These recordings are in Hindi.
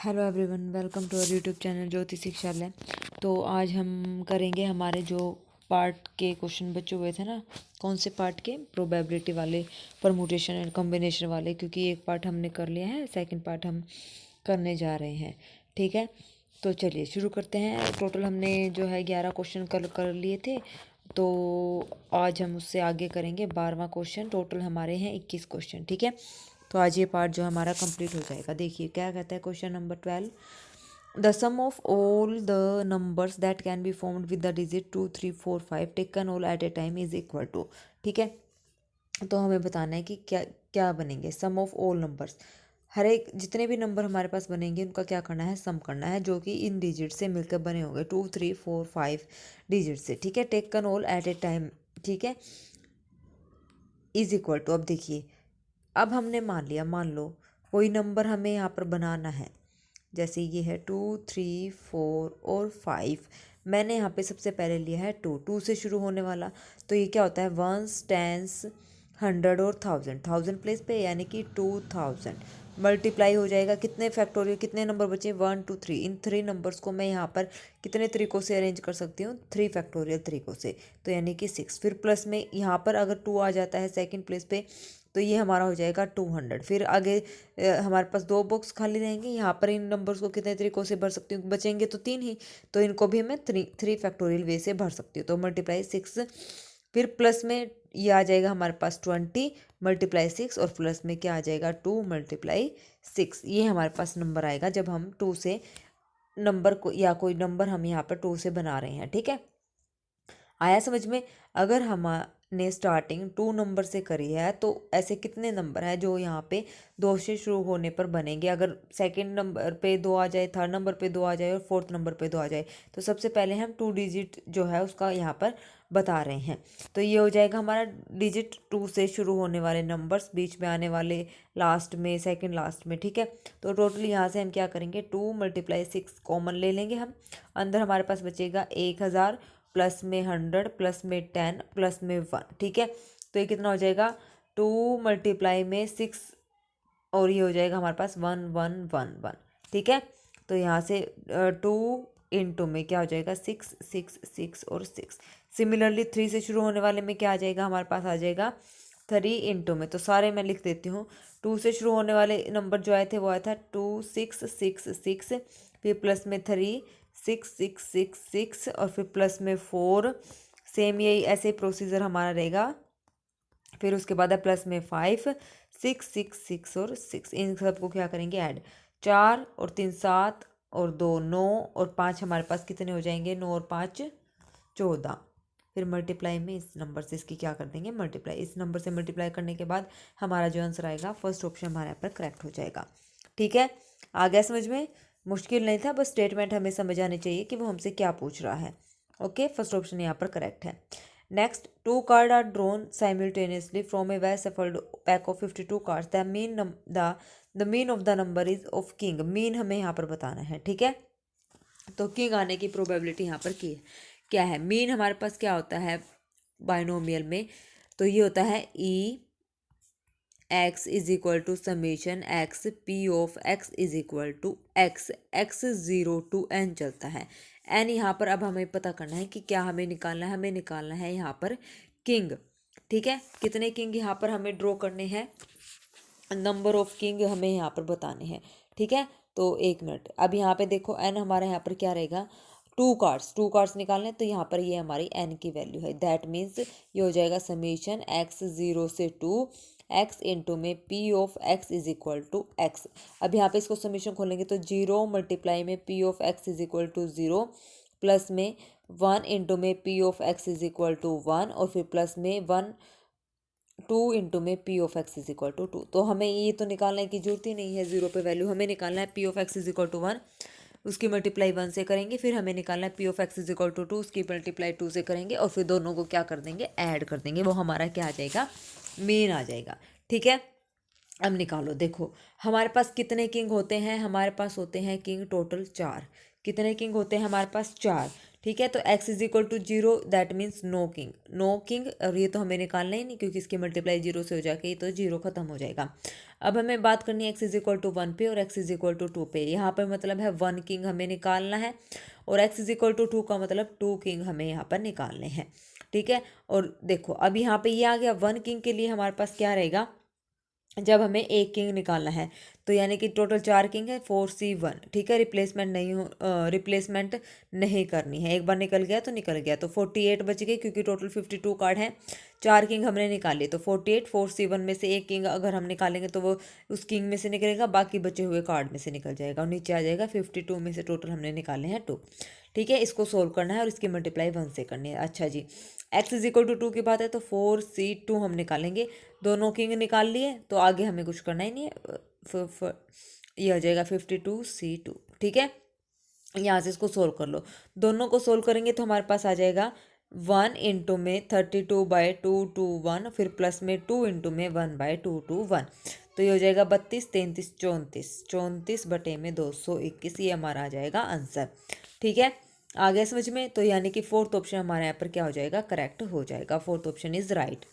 Hello everyone, welcome to our YouTube channel Jyoti Shikshalaya. तो आज हम करेंगे हमारे जो पार्ट के क्वेश्चन बचे हुए थे ना, कौन से पार्ट के, प्रोबेबिलिटी वाले, परमुटेशन एंड कॉम्बिनेशन वाले, क्योंकि एक पार्ट हमने कर लिया है, सेकंड पार्ट हम करने जा रहे हैं। ठीक है, तो चलिए शुरू करते हैं। टोटल हमने जो है 11 क्वेश्चन कर लिए थे, तो आज हम उससे आगे करेंगे 12वां क्वेश्चन। टोटल हमारे हैं 21 क्वेश्चन। ठीक है, तो आज ये पार्ट जो हमारा कंप्लीट हो जाएगा। देखिए क्या कहता है question number 12। The sum of all the numbers that can be formed with the digit 2 3 4 5 taken all at a time is equal to. ठीक है, तो हमें बताना है कि क्या क्या बनेंगे। सम ऑफ ऑल नंबर्स, हर एक जितने भी नंबर हमारे पास बनेंगे उनका क्या करना है, सम करना है, जो कि इन डिजिट से मिलकर बने होंगे 2 3 4 5 डिजिट से। ठीक है, taken all at a time, ठीक है, इज इक्वल टू। अब देखिए, अब हमने मान लिया, मान लो कोई नंबर हमें यहाँ पर बनाना है, जैसे ये है 2 3 4 और 5। मैंने यहाँ पे सबसे पहले लिया है 2 से शुरू होने वाला। तो ये क्या होता है, वंस टेंस 100 और 1000 प्लेस पे, यानी कि 2000 मल्टीप्लाई हो जाएगा। कितने फैक्टोरियल, कितने नंबर बचे, 1 2 3। इन 3 नंबर्स को मैं यहाँ पर कितने तरीक़ों से अरेंज कर सकती हूँ, 3 फैक्टोरियल तरीक़ों से, तो यानी कि 6। फिर प्लस में यहाँ पर अगर 2 आ जाता है सेकेंड प्लेस पे, तो ये हमारा हो जाएगा 200। फिर आगे हमारे पास 2 बॉक्स खाली रहेंगे। यहाँ पर इन नंबर्स को कितने तरीक़ों से भर सकती हूँ, बचेंगे तो 3 ही, तो इनको भी मैं 3 फैक्टोरियल वे से भर सकती हूँ। तो मल्टीप्लाई 6, फिर प्लस में ये आ जाएगा हमारे पास 20 मल्टीप्लाई 6, और प्लस में क्या आ जाएगा 2 मल्टीप्लाई 6। ये हमारे पास नंबर आएगा जब हम 2 से नंबर को, या कोई नंबर हम यहाँ पर 2 से बना रहे हैं। ठीक है, आया समझ में। अगर हमने स्टार्टिंग 2 नंबर से करी है, तो ऐसे कितने नंबर हैं जो यहाँ पे 2 से शुरू होने पर बनेंगे। अगर सेकंड नंबर पे 2 आ जाए, थर्ड नंबर पे 2 आ जाए, और फोर्थ नंबर पे 2 आ जाए, तो सबसे पहले हम 2 डिजिट जो है उसका यहाँ पर बता रहे हैं। तो ये हो जाएगा हमारा डिजिट 2 से शुरू होने वाले नंबर्स, बीच में आने वाले, लास्ट में, सेकेंड लास्ट में। ठीक है, तो टोटल यहाँ से हम क्या करेंगे, 2 मल्टीप्लाई 6 कॉमन ले लेंगे हम। अंदर हमारे पास बचेगा 1000, प्लस में 100, प्लस में 10, प्लस में 1। ठीक है, तो ये कितना हो जाएगा, 2 मल्टीप्लाई में 6, और ये हो जाएगा हमारे पास 1 1 1 1। ठीक है, तो यहाँ से 2 इंटू में क्या हो जाएगा, 6 6 6 और 6। सिमिलरली 3 से शुरू होने वाले में क्या आ जाएगा, हमारे पास आ जाएगा 3 इंटू में। तो सारे मैं लिख देती हूँ। 2 से शुरू होने वाले नंबर जो आए थे वो आया था 2 6 6 6, फिर प्लस में 3 6 6 6 6, और फिर प्लस में 4। सेम यही ऐसे प्रोसीजर हमारा रहेगा। फिर उसके बाद है प्लस में 5 6 6 6 और 6। इन सबको क्या करेंगे, ऐड। 4 और 3 7, और 2 9, और 5 हमारे पास कितने हो जाएंगे, 9 और 5 14। फिर मल्टीप्लाई में इस नंबर से इसकी क्या कर देंगे, मल्टीप्लाई। इस नंबर से मल्टीप्लाई करने के बाद हमारा जो आंसर आएगा, फर्स्ट ऑप्शन हमारे यहाँ पर करेक्ट हो जाएगा। ठीक है, आ गया समझ में। मुश्किल नहीं था, बस स्टेटमेंट हमें समझ आनी चाहिए कि वो हमसे क्या पूछ रहा है। ओके, फर्स्ट ऑप्शन यहाँ पर करेक्ट है। Next, 2 card are drawn simultaneously from a well shuffled pack of 52 cards. The mean of the number is of king. Mean हमें यहाँ पर बताना है। ठीक है, तो किंग आने की प्रोबेबिलिटी यहाँ पर की क्या है। मीन हमारे पास क्या होता है बाइनोमियल में, तो ये होता है E X is equal to summation X P of x is equal to X. X 0 to n चलता है। एन यहाँ पर अब हमें पता करना है कि क्या हमें निकालना है, हमें निकालना है यहाँ पर किंग। ठीक है, कितने किंग यहाँ पर हमें ड्रॉ करने हैं, नंबर ऑफ किंग हमें यहाँ पर बताने हैं। ठीक है, तो एक मिनट, अब यहाँ पे देखो एन हमारा यहाँ पर क्या रहेगा, 2 कार्ड्स निकालने, तो यहाँ पर ये हमारी एन की वैल्यू है। दैट मीन्स ये हो जाएगा समीशन एक्स 0 से 2 एक्स इंटू में P of x is equal to x. अब यहाँ पे इसको समीशन खोलेंगे तो 0 मल्टीप्लाई में P of x is equal to 0, plus में 1 इंटू में P of x is equal to 1, और फिर प्लस में 1 2 इंटू में P of x is equal to 2। तो हमें ये तो निकालने की जरूरत ही नहीं है 0 पे वैल्यू, हमें निकालना है P of x is equal to 1, उसकी मल्टीप्लाई 1 से करेंगे। फिर हमें निकालना है P of x is equal to 2, उसकी मल्टीप्लाई 2 से करेंगे, और फिर दोनों को क्या कर देंगे, ऐड कर देंगे। वो हमारा क्या आ जाएगा, मीन आ जाएगा। ठीक है, अब निकालो। देखो हमारे पास कितने किंग होते हैं, हमारे पास होते हैं किंग टोटल 4। कितने किंग होते हैं हमारे पास, 4। ठीक है। तो x is equal to 0 that means no king, no king, और ये तो हमें निकालना ही नहीं क्योंकि इसकी मल्टीप्लाई 0 से हो जाके ये तो 0 खत्म हो जाएगा। अब हमें बात करनी है x इज इक्वल टू 1 पे और x इज इक्वल टू 2 पे। यहाँ पर मतलब है 1 किंग हमें निकालना है और x इज इक्वल टू 2 का मतलब 2 किंग हमें यहाँ पर निकालने हैं, ठीक है। और देखो अब यहाँ पे ये आ गया 1 किंग के लिए हमारे पास क्या रहेगा, जब हमें एक किंग निकालना है तो यानी कि टोटल 4 किंग है, 4c1, ठीक है। रिप्लेसमेंट नहीं करनी है, एक बार निकल गया तो निकल गया, तो 48 बच गए क्योंकि टोटल 52 कार्ड हैं। 4 किंग हमने निकाले तो 48, 4c1 में से एक किंग अगर हम निकालेंगे तो वो उस किंग में से निकलेगा, बाकी बचे हुए कार्ड में से निकल जाएगा और नीचे आ जाएगा 52 में से टोटल हमने निकाले हैं 2, ठीक है। इसको सोल्व करना है और इसकी मल्टीप्लाई 1 से करनी है। अच्छा जी, x इज इक्वल टू 2 की बात है तो 4c2 हम निकालेंगे, दोनों किंग निकाल लिए तो आगे हमें कुछ करना ही नहीं है, ये हो जाएगा 52c2, ठीक है। यहाँ से इसको सोल्व कर लो, दोनों को सोल्व करेंगे तो हमारे पास आ जाएगा 1 इंटू में 32/2 फिर प्लस में 2 इंटू में 1/2 तो ये हो जाएगा 32, 33, 34 बटे में 221, ये हमारा आ जाएगा आंसर, ठीक है। आ गया समझ में? तो यानी कि फोर्थ ऑप्शन हमारे यहाँ पर क्या हो जाएगा, करेक्ट हो जाएगा, फोर्थ ऑप्शन इज राइट,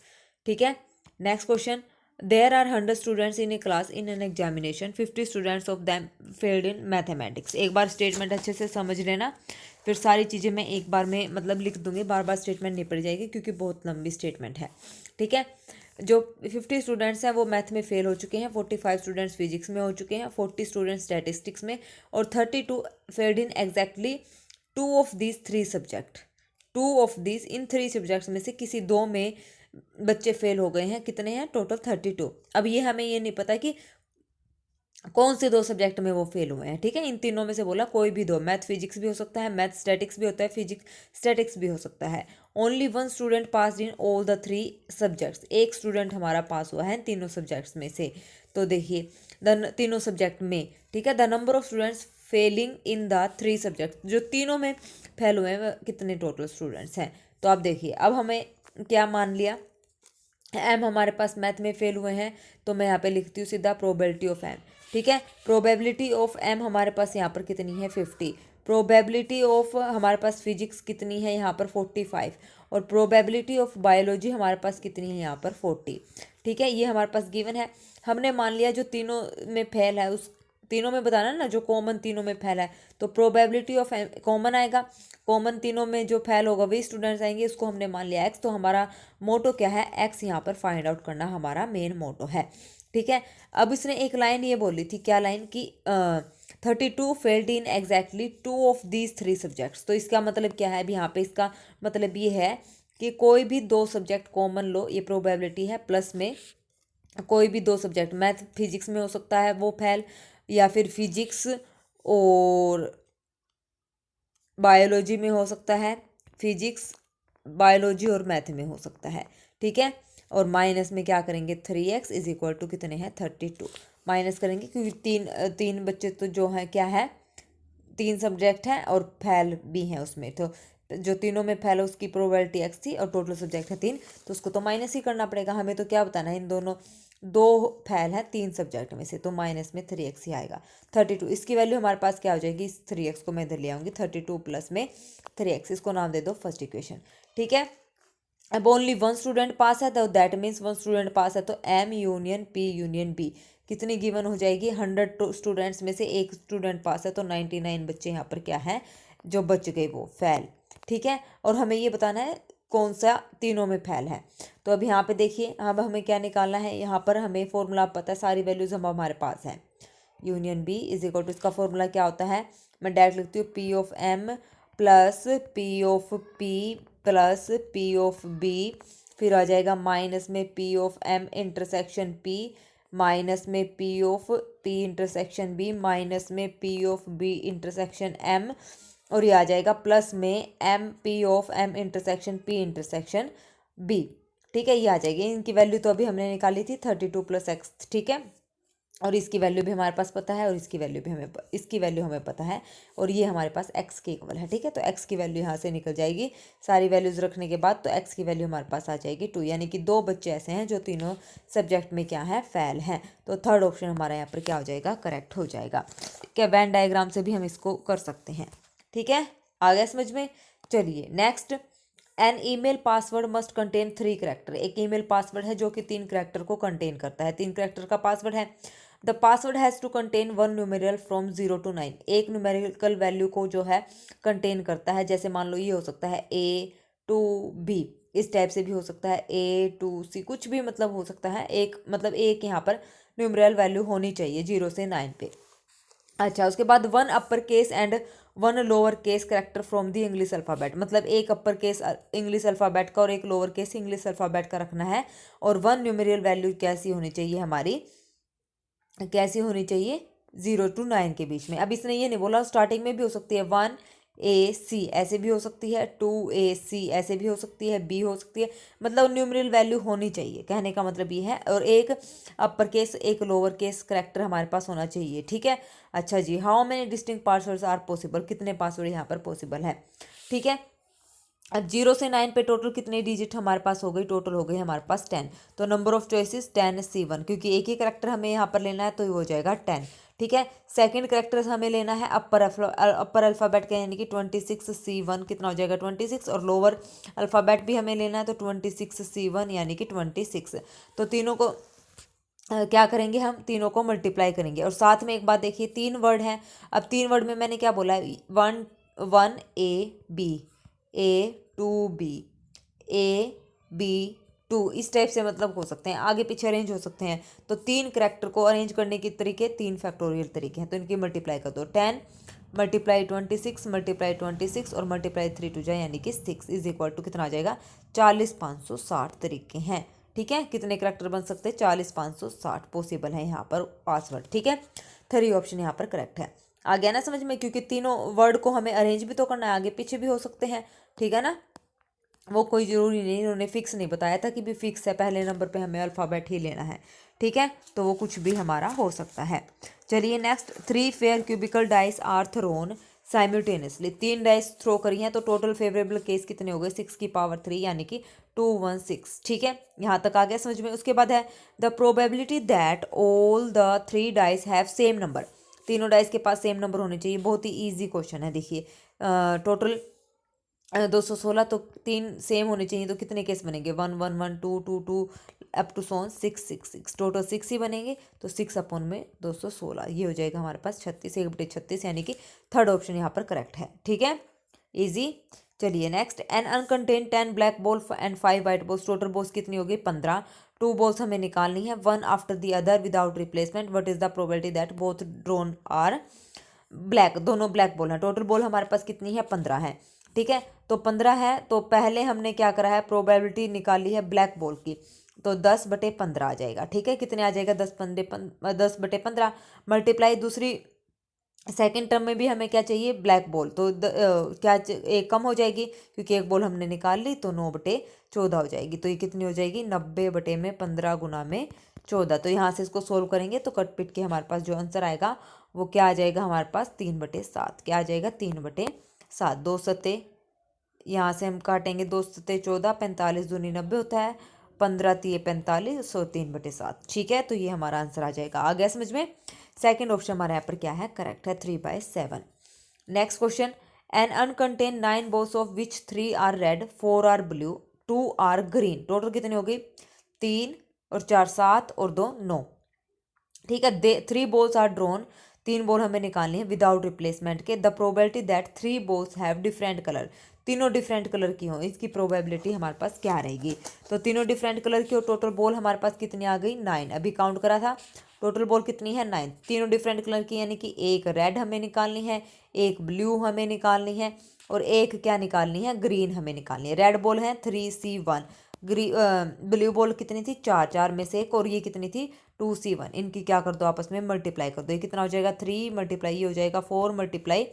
ठीक है। Next question, there are 100 students in a class in an examination, 50 students of them failed in mathematics. एक बार स्टेटमेंट अच्छे से समझ लेना, फिर सारी चीज़ें मैं एक बार में मतलब लिख दूंगी, बार बार स्टेटमेंट नहीं पड़ जाएगी क्योंकि बहुत लंबी स्टेटमेंट है, ठीक है। जो 50 स्टूडेंट्स हैं वो मैथ में फेल हो चुके हैं, 45 स्टूडेंट्स फिजिक्स में हो चुके हैं, 40 स्टूडेंट्स स्टैटिस्टिक्स में और 32 failed in exactly 2 of these 3 subject. 2 of these, in 3 subjects में से किसी 2 में बच्चे फेल हो गए हैं, कितने हैं टोटल 32। अब ये हमें ये नहीं पता कि कौन से 2 सब्जेक्ट में वो फेल हुए हैं, ठीक है। इन तीनों में से बोला कोई भी 2, मैथ फिजिक्स भी हो सकता है, मैथ स्टैटिक्स भी होता है, फिजिक्स स्टैटिक्स भी हो सकता है। Only 1 student pass in all the 3 subjects, एक स्टूडेंट हमारा पास हुआ है तीनों सब्जेक्ट्स में से। तो देखिए तीनों सब्जेक्ट में, ठीक है, the number of students Fehling in the 3 subject, जो तीनों में फेल हुए हैं कितने टोटल स्टूडेंट्स हैं। तो आप देखिए अब हमें क्या मान लिया, एम हमारे पास मैथ में फेल हुए हैं तो मैं यहाँ पे लिखती हूँ सीधा प्रोबेबिलिटी ऑफ एम, ठीक है। प्रोबेबिलिटी ऑफ एम हमारे पास यहाँ पर कितनी है 50, प्रोबेबिलिटी ऑफ हमारे पास फिजिक्स कितनी है यहाँ पर 45 और प्रोबेबिलिटी ऑफ बायोलॉजी हमारे पास कितनी है यहाँ पर 40, ठीक है। ये हमारे पास गिवन है, हमने मान लिया जो तीनों में फेल है उस तीनों में बताना ना, जो कॉमन तीनों में फैला है तो प्रोबेबिलिटी ऑफ कॉमन आएगा, कॉमन तीनों में जो फैल होगा वही स्टूडेंट्स आएंगे, इसको हमने मान लिया एक्स। तो हमारा मोटो क्या है, एक्स यहाँ पर फाइंड आउट करना हमारा मेन मोटो है, ठीक है। अब इसने एक लाइन ये बोली थी, क्या लाइन की 32 failed in exactly 2 of these 3 subjects. तो इसका मतलब क्या है, अभी यहाँ पे इसका मतलब ये है कि कोई भी 2 सब्जेक्ट कॉमन लो, ये प्रोबेबिलिटी है, प्लस में कोई भी 2 सब्जेक्ट मैथ फिजिक्स में हो सकता है वो फेल, या फिर फिजिक्स और बायोलॉजी में हो सकता है, फिजिक्स बायोलॉजी और मैथ में हो सकता है, ठीक है। और माइनस में क्या करेंगे 3x इज इक्वल टू कितने हैं 32, माइनस करेंगे क्योंकि तीन बच्चे तो जो है क्या है 3 सब्जेक्ट हैं और फेल भी हैं उसमें, तो जो तीनों में फेल है उसकी प्रोबेबिलिटी x थी और टोटल सब्जेक्ट है 3, तो उसको तो माइनस ही करना पड़ेगा। हमें तो क्या बताना है, इन दोनों 2 फेल है 3 सब्जेक्ट में से, तो माइनस में 3x ही आएगा 32। इसकी वैल्यू हमारे पास क्या हो जाएगी, इस 3x को मैं इधर ले आऊँगी, 32 प्लस में 3x, इसको नाम दे दो फर्स्ट इक्वेशन, ठीक है। अब ओनली 1 स्टूडेंट पास है तो दैट मीन्स 1 स्टूडेंट पास है, तो M union P union B कितनी गिवन हो जाएगी, 100 स्टूडेंट्स में से एक स्टूडेंट पास है तो 99 बच्चे यहाँ पर क्या है जो बच गए वो फेल, ठीक है। और हमें ये बताना है कौन सा तीनों में फेल है। तो अब यहाँ पे देखिए अब हमें क्या निकालना है, यहाँ पर हमें फॉर्मूला पता है, सारी वैल्यूज हम हमारे पास हैं, union B is equal to, इसका फॉर्मूला क्या होता है, मैं डायरेक्ट लिखती हूँ P of M plus P of P plus P of B, फिर आ जाएगा माइनस में P of M intersection P, minus में P of P intersection B, minus में P of B intersection M, और ये आ जाएगा प्लस में M P of M intersection P intersection B, ठीक है। ये आ जाएगी, इनकी वैल्यू तो अभी हमने निकाली थी 32 प्लस एक्स, ठीक है। और इसकी वैल्यू भी हमारे पास पता है और इसकी वैल्यू भी इसकी वैल्यू हमें पता है, और ये हमारे पास x के इक्वल है, ठीक है। तो x की वैल्यू यहाँ से निकल जाएगी, सारी वैल्यूज रखने के बाद तो x की वैल्यू हमारे पास आ जाएगी 2, यानी कि 2 बच्चे ऐसे हैं जो तीनों सब्जेक्ट में क्या है फेल हैं। तो थर्ड ऑप्शन हमारा यहाँ पर क्या हो जाएगा, करेक्ट हो जाएगा, ठीक है। वेन डायग्राम से भी हम इसको कर सकते हैं, ठीक है। आ गया समझ में। चलिए next, an email password must contain 3 character. एक ईमेल पासवर्ड है जो कि 3 करैक्टर को कंटेन करता है, 3 करैक्टर का पासवर्ड है। The password has to contain 1 numeral from 0 to 9। एक न्यूमेरिकल वैल्यू को जो है कंटेन करता है, जैसे मान लो ये हो सकता है A to B, इस टाइप से भी हो सकता है A to C, कुछ भी मतलब हो सकता है। एक मतलब एक यहाँ पर न्यूमेरियल वैल्यू होनी चाहिए 0 से 9 पे। अच्छा, उसके बाद 1 upper case and 1 lower case character from the English alphabet. मतलब एक अपर केस इंग्लिश अल्फ़ाबेट का और एक लोअर केस इंग्लिश अल्फ़ाबेट का रखना है। और 1 न्यूमेरियल वैल्यू कैसी होनी चाहिए हमारी, कैसी होनी चाहिए, 0 to 9 के बीच में। अब इसने ये नहीं बोला, स्टार्टिंग में भी हो सकती है 1AC ऐसे भी हो सकती है, 2AC ऐसे भी हो सकती है, B हो सकती है। मतलब न्यूमेरियल वैल्यू होनी चाहिए, कहने का मतलब ये है। और एक अपर केस एक लोअर केस करेक्टर हमारे पास होना चाहिए, ठीक है। अच्छा जी, how many distinct passwords are possible, कितने पासवर्ड यहाँ पर पॉसिबल है, ठीक है। अब 0 से 9 पे टोटल कितने डिजिट हमारे पास हो गई, टोटल हो गई हमारे पास 10। तो नंबर ऑफ चॉइसेस 10C1, क्योंकि एक ही करेक्टर हमें यहाँ पर लेना है तो ये हो जाएगा 10, ठीक है। सेकंड करेक्टर हमें लेना है अपर अल्फ़ाबेट का, यानी कि 26C1 कितना हो जाएगा 26। और लोअर अल्फ़ाबेट भी हमें लेना है तो 26C1 यानी कि 26। तो तीनों को क्या करेंगे, हम तीनों को मल्टीप्लाई करेंगे। और साथ में एक बात देखिए, 3 वर्ड हैं। अब 3 वर्ड में मैंने क्या बोला है, 1A B A2 इस टाइप से मतलब हो सकते हैं, आगे पीछे अरेंज हो सकते हैं। तो 3 करैक्टर को अरेंज करने के तरीके 3 फैक्टोरियल तरीके हैं। तो इनकी मल्टीप्लाई कर दो, 10 मल्टीप्लाई 26 मल्टीप्लाई 26 और मल्टीप्लाई 3 टू जाए यानी कि 6 इज इक्वल टू कितना आ जाएगा, 40,560 तरीके हैं, ठीक है। कितने करैक्टर बन सकते हैं, 40,560 पॉसिबल है यहाँ पर पासवर्ड, ठीक है। 3 ऑप्शन यहाँ पर करेक्ट है। आ गया ना समझ में, क्योंकि तीनों वर्ड को हमें अरेंज भी तो करना है, आगे पीछे भी हो सकते हैं, ठीक है ना। वो कोई ज़रूरी नहीं, उन्होंने फिक्स नहीं बताया था कि भी फिक्स है पहले नंबर पे हमें अल्फ़ाबेट ही लेना है, ठीक है। तो वो कुछ भी हमारा हो सकता है। चलिए next, 3 fair cubical dice are thrown simultaneously. 3 dice throw करी हैं तो टोटल फेवरेबल केस कितने हो गए, 6 की पावर 3 यानी कि 216, ठीक है। यहाँ तक आ गया समझ में। उसके बाद है the probability that all the 3 dice have same number. तीनों डाइस के पास सेम नंबर होने चाहिए। बहुत ही ईजी क्वेश्चन है, देखिए टोटल 216, तो 3 सेम होने चाहिए। तो कितने केस बनेंगे, 1 1 1 2 2 2 अप टू सोन 6 6 6, टोटल 6 ही बनेंगे। तो 6 अपॉन में 216 ये हो जाएगा हमारे पास 36, 1/36 यानी कि थर्ड ऑप्शन यहाँ पर करेक्ट है, ठीक है, इजी। चलिए next, an urn contain 10 black ball and 5 white balls. Total balls कितनी होगी, 15। 2 बॉल्स हमें निकालनी है, 1 after the other without replacement. What is the probability that both drawn are black, दोनों ब्लैक बॉल हैं। टोटल बॉल हमारे पास कितनी है, 15 है, ठीक है। तो 15 है, तो पहले हमने क्या करा है, प्रोबेबिलिटी निकाली है ब्लैक बॉल की। तो 10/15 आ जाएगा, ठीक है। कितने आ जाएगा, 10/15 मल्टीप्लाई दूसरी सेकेंड टर्म में भी हमें क्या चाहिए, ब्लैक बॉल। तो एक कम हो जाएगी, क्योंकि एक बॉल हमने निकाल ली, तो 9/14 हो जाएगी। तो ये कितनी हो जाएगी, 90/15 गुना में 14। तो यहाँ से इसको सोल्व करेंगे तो कट पिट के हमारे पास जो आंसर आएगा वो क्या आ जाएगा, हमारे पास 3/7। क्या आ जाएगा, 3/7। 2 सत्ते यहाँ से हम काटेंगे, 2 सत्ते 14, 45 दूनी 90 होता है, 15 तिये 45, सो 3/7, ठीक है। तो ये हमारा आंसर आ जाएगा। आ गया समझ में। सेकंड ऑप्शन हमारा यहाँ पर क्या है, करेक्ट है, 3/7। Next question, an urn contain 9 balls of which 3 are red 4 are blue 2 are green. Total कितनी हो गई, 3 और 4 7 और 2 9, ठीक है। 3 बॉल्स आर ड्रॉन, 3 बॉल हमें निकालनी है विदाउट रिप्लेसमेंट के। The probability that 3 balls have different colour. तीनों डिफरेंट कलर की हों, इसकी प्रोबेबिलिटी हमारे पास क्या रहेगी। तो तीनों डिफरेंट कलर की और टोटल बॉल हमारे पास कितनी आ गई, 9। अभी काउंट करा था, टोटल बॉल कितनी है, 9। तीनों डिफरेंट कलर की यानी कि एक रेड हमें निकालनी है, एक ब्लू हमें निकालनी है, और एक क्या निकालनी है, ग्रीन हमें निकालनी है। रेड बॉल है 3C1, ब्लू बॉल कितनी थी, 4, 4 में से एक, और ये कितनी थी, 2C1। इनकी क्या कर दो, आपस में मल्टीप्लाई कर दो। ये कितना हो जाएगा, 3 मल्टीप्लाई ये हो जाएगा 4 मल्टीप्लाई,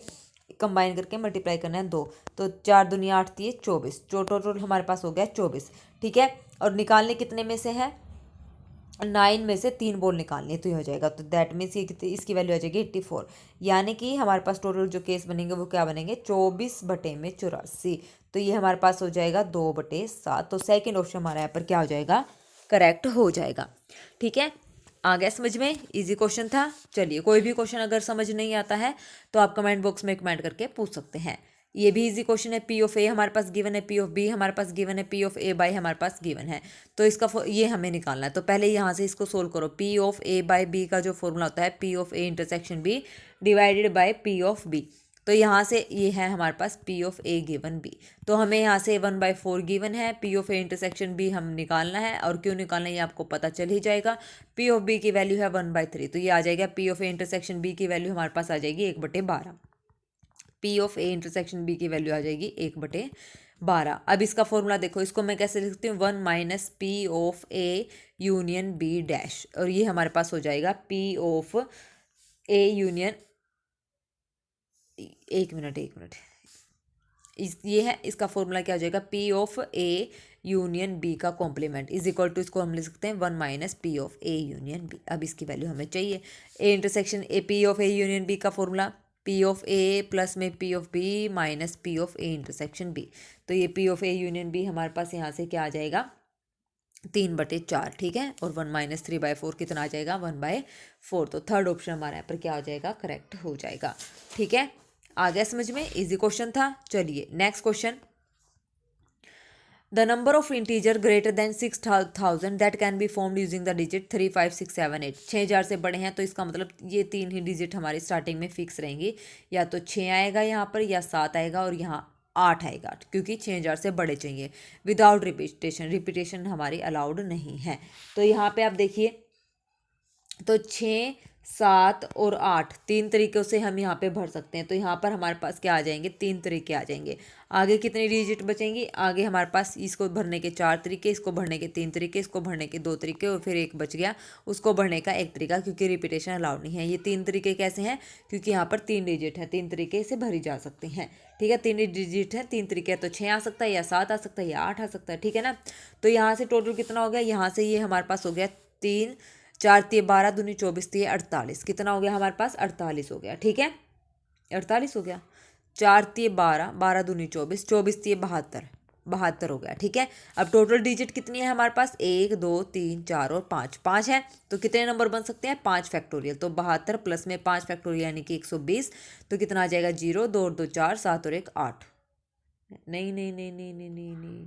कंबाइन करके मल्टीप्लाई करना है 2। तो 4 दुनिया 8 थी 24, जो टोटल हमारे पास हो गया 24, ठीक है। और निकालने कितने में से है, 9 में से 3 बॉल निकालनी है, तो ये हो जाएगा। तो दैट मीन्स ये इसकी वैल्यू आ जाएगी 84, यानी कि हमारे पास टोटल जो केस बनेंगे वो क्या बनेंगे, 24/84। तो ये हमारे पास हो जाएगा 2/7। तो सेकंड ऑप्शन हमारा यहाँ पर क्या हो जाएगा, करेक्ट हो जाएगा, ठीक है। आ गया समझ में, इजी क्वेश्चन था। चलिए कोई भी क्वेश्चन अगर समझ नहीं आता है तो आप कमेंट बॉक्स में कमेंट करके पूछ सकते हैं। ये भी इजी क्वेश्चन है। पी ऑफ ए हमारे पास गिवन है, पी ऑफ बी हमारे पास गिवन है, पी ऑफ ए बाई हमारे पास गिवन है। तो इसका ये हमें निकालना है। तो पहले यहाँ से इसको सोल्व करो। P of A by B का जो फॉर्मूला होता है P of A intersection B divided by P of B. तो यहाँ से ये है हमारे पास P of A given B. तो हमें यहाँ से 1/4 गिवन है, P of A intersection B हम निकालना है। और क्यों निकालना है ये आपको पता चल ही जाएगा। पी ऑफ बी की वैल्यू है 1/3, तो ये आ जाएगा P of A intersection B की वैल्यू हमारे पास आ जाएगी 1/12। P of A intersection B की वैल्यू आ जाएगी 1/12। अब इसका फॉर्मूला देखो, इसको मैं कैसे लिखती हूँ, 1 minus P of A union B dash, और ये हमारे पास हो जाएगा पी ऑफ ए यूनियन, एक मिनट ये है, इसका फॉर्मूला क्या हो जाएगा, P of A union B का कॉम्प्लीमेंट इज इक्वल टू, इसको हम लिख सकते हैं 1 minus P of A union B. अब इसकी वैल्यू हमें चाहिए। A intersection A P of A union B का formula P of A plus में P of B minus P of A intersection B. तो ये P of A union B हमारे पास यहाँ से क्या आ जाएगा, 3/4, ठीक है। और 1 माइनस 3/4 कितना आ जाएगा, 1/4। तो थर्ड ऑप्शन हमारा यहाँ पर क्या हो जाएगा, करेक्ट हो जाएगा। ठीक है, आ गया समझ में, इजी क्वेश्चन था। चलिए next question. The number of integer greater than 6000 that can be formed using the digit 3, 5, 6, 7, 8। 6000 से बड़े हैं तो इसका मतलब ये 3 ही डिजिट हमारी स्टार्टिंग में फिक्स रहेंगी, या तो 6 आएगा यहाँ पर, या 7 आएगा, और यहाँ 8 आएगा, क्योंकि 6000 से बड़े चाहिए। विदाउट रिपीटेशन हमारी अलाउड नहीं है। तो यहाँ पे आप देखिए, तो 6, 7 और 8 तीन तरीक़ों से हम यहाँ पे भर सकते हैं। तो यहाँ पर हमारे पास क्या आ जाएंगे, 3 तरीके आ जाएंगे। आगे कितनी डिजिट बचेंगी, आगे हमारे पास इसको भरने के 4 तरीके, इसको भरने के 3 तरीके, इसको भरने के 2 तरीके, और फिर एक बच गया उसको भरने का 1 तरीका, क्योंकि रिपीटेशन अलाउड नहीं है। ये 3 तरीके कैसे हैं, क्योंकि यहाँ पर 3 डिजिट है, 3 तरीके से भरी जा सकती हैं। ठीक है, 3 डिजिट है, 3 तरीके हैं, तो 6 आ सकता है, या 7 आ सकता है, या 8 आ सकता है। ठीक है ना। तो यहाँ से टोटल कितना हो गया, यहाँ से ये हमारे पास हो गया 3, 4 × 12 दूनी 24 × 48, कितना हो गया हमारे पास, 48 हो गया। ठीक है, 48 हो गया। 4 × 12, 12 दूनी 24, 24 × 72, 72 हो गया। ठीक है, अब टोटल डिजिट कितनी है हमारे पास, 1, 2, 3, 4 और 5, 5 है। तो कितने नंबर बन सकते हैं, 5 फैक्टोरियल। तो 72 प्लस में 5 फैक्टोरियल यानी कि 120। तो कितना आ जाएगा, 0, 2 और 2 4, 7 और 1 8। नहीं नहीं नहीं नहीं नहीं नहीं नहीं,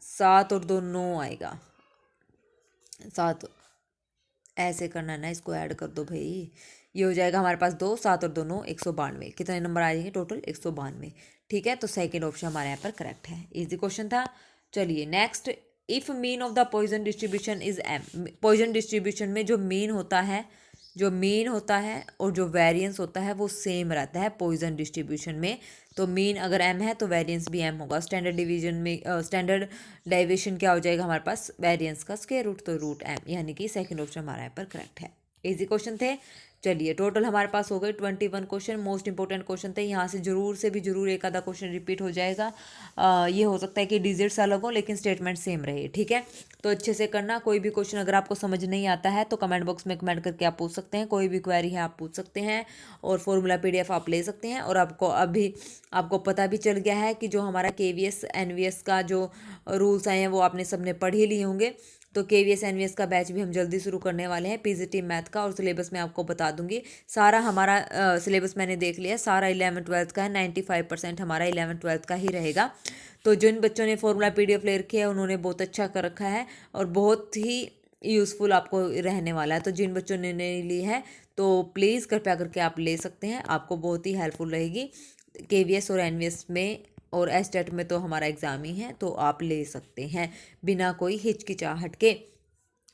7 और 2 9 आएगा। 7 ऐसे करना ना, इसको ऐड कर दो भाई, ये हो जाएगा हमारे पास 2, 7 और 2 9, 192। कितने नंबर आ जाएंगे टोटल, 192। ठीक है, तो सेकंड ऑप्शन हमारे यहाँ पर करेक्ट है। इजी क्वेश्चन था। चलिए next. If mean of the Poisson distribution is M. Poisson distribution में जो मीन होता है, और जो वेरिएंस होता है वो सेम रहता है पॉइजन डिस्ट्रीब्यूशन में। तो मीन अगर एम है तो वेरिएंस भी एम होगा। स्टैंडर्ड डिवीजन में स्टैंडर्ड डेविएशन क्या हो जाएगा हमारे पास, वेरिएंस का स्क्वायर रूट, तो रूट एम, यानी कि सेकंड ऑप्शन हमारा यहाँ पर करेक्ट है। इजी क्वेश्चन थे। चलिए टोटल हमारे पास हो गए 21 क्वेश्चन। मोस्ट इंपॉर्टेंट क्वेश्चन थे। यहाँ से जरूर एक आधा क्वेश्चन रिपीट हो जाएगा। ये हो सकता है कि डिजिट्स अलग हो लेकिन स्टेटमेंट सेम रहे। ठीक है, तो अच्छे से करना। कोई भी क्वेश्चन अगर आपको समझ नहीं आता है तो कमेंट बॉक्स में कमेंट करके आप पूछ सकते हैं। कोई भी क्वेरी है आप पूछ सकते हैं, और फॉर्मूला PDF आप ले सकते हैं। और आपको पता भी चल गया है कि जो हमारा KVS NVS का जो रूल्स आए हैं वो आपने सबने पढ़ ही लिए होंगे। तो KVS NVS का बैच भी हम जल्दी शुरू करने वाले हैं, PGT मैथ का। और सिलेबस मैं आपको बता दूंगी। सारा हमारा सिलेबस मैंने देख लिया, सारा 11th 12th का है। 95% हमारा 11th 12th का ही रहेगा। तो जिन बच्चों ने फॉर्मूला PDF ले रखी है उन्होंने बहुत अच्छा कर रखा है, और बहुत ही यूज़फुल आपको रहने वाला है। तो जिन बच्चों ने नहीं ली है तो प्लीज़ कृपया करके आप ले सकते हैं, आपको बहुत ही हेल्पफुल रहेगी। KVS और NVS में और STET में तो हमारा एग्ज़ाम ही है, तो आप ले सकते हैं बिना कोई हिचकिचाहट के।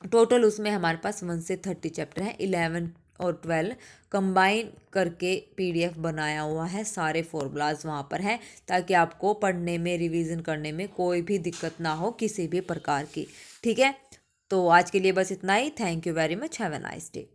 टोटल उसमें हमारे पास 1 से 30 चैप्टर हैं। 11 और 12 कंबाइन करके PDF बनाया हुआ है, सारे फॉर्मूलाज वहाँ पर हैं, ताकि आपको पढ़ने में, रिवीजन करने में कोई भी दिक्कत ना हो किसी भी प्रकार की। ठीक है, तो आज के लिए बस इतना ही। Thank you very much, have a nice day.